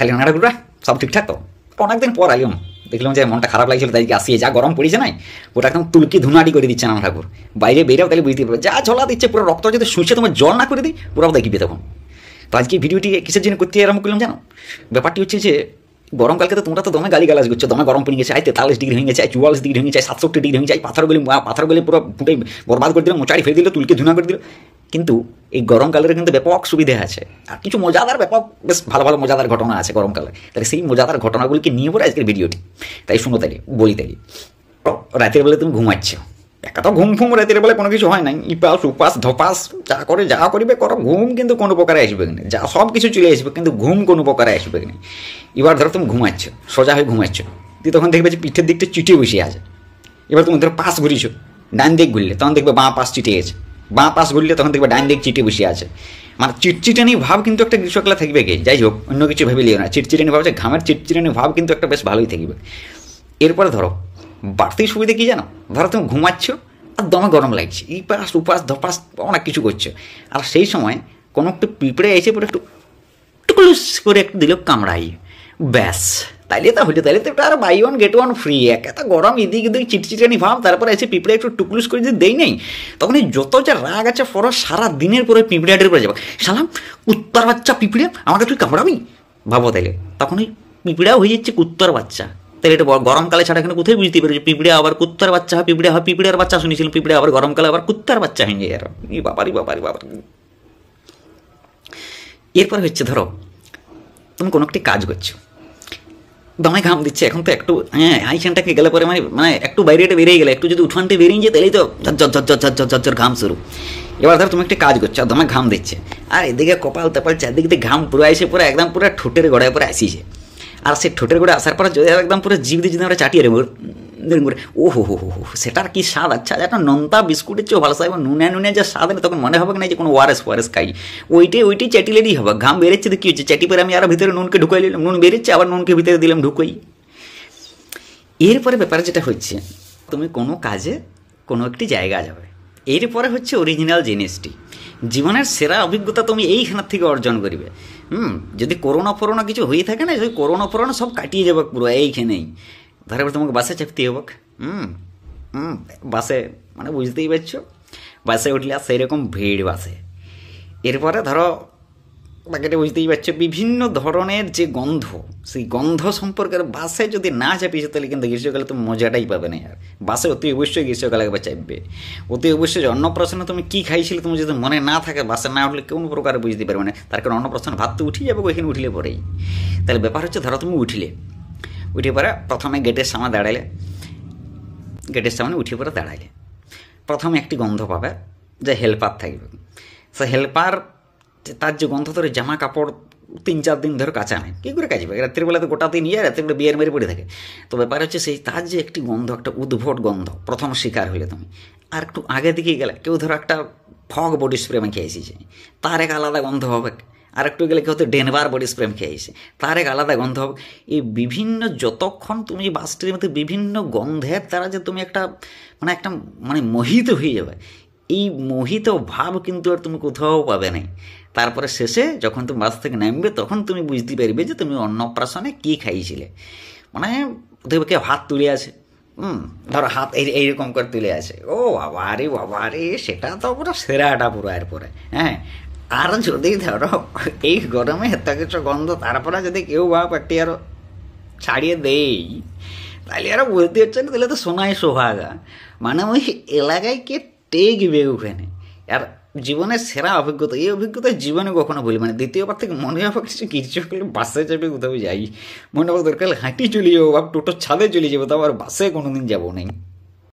খালি নাড়াগুড়া সব ঠিকঠাক তো? অনেকদিন পর আলিম দেখলাম যে মনটা খারাপ লাগছিল, তাই আসিয়ে যা গরম পড়েছে নাই, ওটা একদম তুলকি ধুনাটি করে দিচ্ছে না ঠাকুর। বাইরে বেরাও তাহলে বুঝতে পারবে, যা ঝোলা দিচ্ছে পুরো রক্ত যদি শুষে তোমার জল না করে দিই পুরো দেখবে তখন। তো আজকে ভিডিওটি কিসের জন্য করতে আরম্ভ করলাম জানো? ব্যাপারটি হচ্ছে যে গরমকালকে তো তোমরা তো দমে গালি গালাজ করছো, দমে গরম পড়ে গেছে, 43 ডিগ্রি হয়ে গেছে, 44 ডিগ্রি হয়ে গেছে, 67 ডিগ্রি হয়ে যায়, পাথরগুলি পুরো ফুটে বরবাদ করে দিল, মোচাড়ি ফেলে দিল, তুলকে ধুনা করে দিল। কিন্তু এই গরমকালের কিন্তু ব্যাপক সুবিধা আছে আর কিছু মজাদার ব্যাপক বেশ ভালো ভালো মজাদার ঘটনা আছে গরমকালে। তাহলে সেই মজাদার ঘটনাগুলিকে নিয়ে পড়ে আজকের ভিডিওটি। তাই শুনো, তাইলে বলি, তাইলে রাতের বেলা তুমি ঘুমাচ্ছ, একা তো ঘুম ফুম রাতের বেলা কোনো কিছু হয় নাই, ইপাস উপাস ধপাস যা করে যা করিবে করো, ঘুম কিন্তু কোনো প্রকারে আসবে না, যা সব কিছু চলে আসবে কিন্তু ঘুম কোনো প্রকারে আসবে না। এবার ধরো তুমি ঘুমাচ্ছ, সোজা হয়ে ঘুমাচ্ছ, দিয়ে তখন দেখবে যে পিঠের দিকটা চিটে বসে আছে। এবার তুমি ধরো পাশ ঘুরিয়েছো, ডান দিক ঘুরলে তখন দেখবে বাঁ পাশ চিটে গেছে, বাঁ পাশ ঘুরলে তখন দেখবে ডান দিক চিটে বসে আছে। মানে চিটচিটানি ভাব কিন্তু একটা গ্রীষ্মকালে থাকবে, গে যাই হোক অন্য কিছু ভেবে লিও না, চিটচিটানি ভাব যে ঘামের চিটচিটানি ভাব কিন্তু একটা বেশ ভালোই থাকবে। এরপরে ধরো বাড়তি সুবিধা কী জানো? ধরো তুমি ঘুমাচ্ছ আর দমে গরম লাগছে, এই পাশ উপাস ধপাস অনেক কিছু করছো, আর সেই সময় কোনো একটু পিঁপড়ে এসে পরে একটু টুকুলুস করে একটু দিল কামড়াই, ব্যাস তাইলে তা হইলে, তাইলে তো একটা আর buy one get one free. এত গরম এদিক এদিক চিটচিটানি ভাব, তারপরে এসে পিঁপড়ে একটু টুকুলুস করে যদি দেই নেই, তখন এই যত যা রাগ আছে ফর সারা দিনের পরে পিঁপড়াটের পরে যাবো, সালাম কুত্তার বাচ্চা পিঁপড়ে আমাকে তুই কামড়াবি, ভাবো তাইলে তখন ওই পিঁপড়াও হয়ে যাচ্ছে কুত্তার বাচ্চা। তাহলে এটা গরমকালে ছাড়া এখানে কোথায় বুঝতে পারছি পিঁপড়ে আবার কুত্তার বাচ্চা হয়, পিঁপড়ে হয় পিঁপড়ের বাচ্চা শুনেছিলাম, পিঁপড়ে আবার গরমকালে আবার কুত্তার বাচ্চা হয়ে যায়। আর এই বাবারি বাবারি বাবারি। এরপর হচ্ছে ধরো তুমি কোনো একটি কাজ করছো, দমে ঘাম দিচ্ছে, এখন তো একটু আইখানটাকে গেলে পরে মানে একটু বাইরেটা বেরিয়ে গেলে, একটু যদি উঠানটা বেরিয়ে যায় তাহলেই তো ঝর ঘাম শুরু। এবার ধর তুমি একটা কাজ করছো আর দমে ঘাম দিচ্ছে, আর এদিকে কপাল তাপাল চারদিক দিয়ে ঘাম পুরো আসে, পুরো একদম পুরো ঠোঁটের গোড়ায় পরে আসিছে। আর সে ঠোঁটের গোড়ে আসার পরে যদি একদম পুরো জিভ দিয়ে যদি আমরা চাটিয়ে দেবো, ও হো হো হো, সেটার কি স্বাদ! আচ্ছা একটা নোনতা বিস্কুটের চেয়েও ভালো স্বাদ, নুনে নুনে যে স্বাদ এনে তখন মনে হবে না যে কোনো ওয়ারেস খাই, ওইটাই চাটিলেরই হবে। ঘাম বেরোচ্ছে তো কী হচ্ছে, চাটি পরে আমি আরও ভিতরে নুনকে ঢুকাই নিলাম, নুন বেরোচ্ছে আবার নুনকে ভিতরে দিলাম ঢুকাই। এরপরে ব্যাপারে যেটা হচ্ছে, তুমি কোনো কাজে কোনো একটি জায়গা যাবে, এরপরে হচ্ছে অরিজিনাল জিনিসটি, জীবনের সেরা অভিজ্ঞতা তুমি এইখানের থেকে অর্জন করবে। যদি করোনা কিছু হয়ে থাকে না, যদি করোনা সব কাটিয়ে যাবে পুরো এইখানেই। ধরো এবার তোমাকে বাসে চাপতে হবে, বাসে মানে বুঝতেই পারছো, বাসে উঠলে আর সেইরকম ভিড় বাসে। এরপরে ধরো বাকিটা বুঝতেই পারছো, বিভিন্ন ধরনের যে গন্ধ, সেই গন্ধ সম্পর্কের বাসে যদি না চাপিয়েছো তাহলে কিন্তু গ্রীষ্মকালে তুমি মজাটাই পাবে না। আর বাসে অতি অবশ্যই গ্রীষ্মকালে একবার চাপবে, অতি অবশ্যই। অন্নপ্রাশনে তুমি কী খাইছিলে তুমি যদি মনে না থাকে, বাসে না উঠলে কোনো প্রকারে বুঝতে পারবে না, তার কারণ অন্নপ্রাশনে ভাত তো উঠেই যাবে ওইখানে উঠলে পরেই। তাহলে ব্যাপার হচ্ছে ধরো তুমি উঠে পরে প্রথমে গেটের সামনে দাঁড়াইলে, গেটের সামনে উঠে পরে দাঁড়াইলে প্রথমে একটি গন্ধ পাবে, যে হেল্পার থাকবে, সে হেল্পার তার যে গন্ধ ধরে জামা কাপড় 3-4 দিন ধরে কাঁচা নেয়, কী করে কাচবে, রাত্রিবেলা তো গোটা দিন রাত্রিবেলা বিয়ের মেরে পড়ে থাকে। তো ব্যাপার হচ্ছে সেই তার যে একটি গন্ধ, একটা উদ্ভট গন্ধ, প্রথম শিকার হইলে তুমি। আর একটু আগে দিকে গেলে কেউ ধরো একটা ফগ বডি স্প্রে খেয়ে এসেছে, তার এক আলাদা গন্ধ হবে। আর একটু গেলে কেউ তো ডেনভার বডি স্প্রে খেয়ে এসে, তার এক আলাদা গন্ধ হবে। এই বিভিন্ন যতক্ষণ তুমি বাসটির মধ্যে বিভিন্ন গন্ধের দ্বারা যে তুমি একটা মোহিত হয়ে যাবে, এই মোহিত ভাব কিন্তু আর তুমি কোথাও পাবে না। তারপরে শেষে যখন তুমি বাস থেকে নামবে তখন তুমি বুঝতে পারবে যে তুমি অন্নপ্রাশনে কী খাইছিলে। মানে দেখবে কেউ হাত তুলে আছে, ধরো হাত এইরকম করে তুলে আছে, ও বাবা রে সেটা তো পুরো সেরাটা পুরো। এরপরে আর যদি ধরো এই গরমে এত কিছু গন্ধ, তারপরে যদি কেউ একটি আরও ছাড়িয়ে দেই, তাহলে আরও বুঝতে হচ্ছে না, তাহলে তো সোনায় সোহাগা। মানে ওই এলাকায় কে টেকবে ওখানে। আর জীবনের সেরা অভিজ্ঞতা, এই অভিজ্ঞতা জীবনে কখনো ভুলি মানে দ্বিতীয়বার থেকে মনে হবে কিছু করলে বাসে যাবে, কোথাও যাই মনে হবে দরকার হাঁটি চলে যাবো বা টোটোর ছাদে চলে যাবো, তাও আর বাসে কোনোদিন যাবো নেই।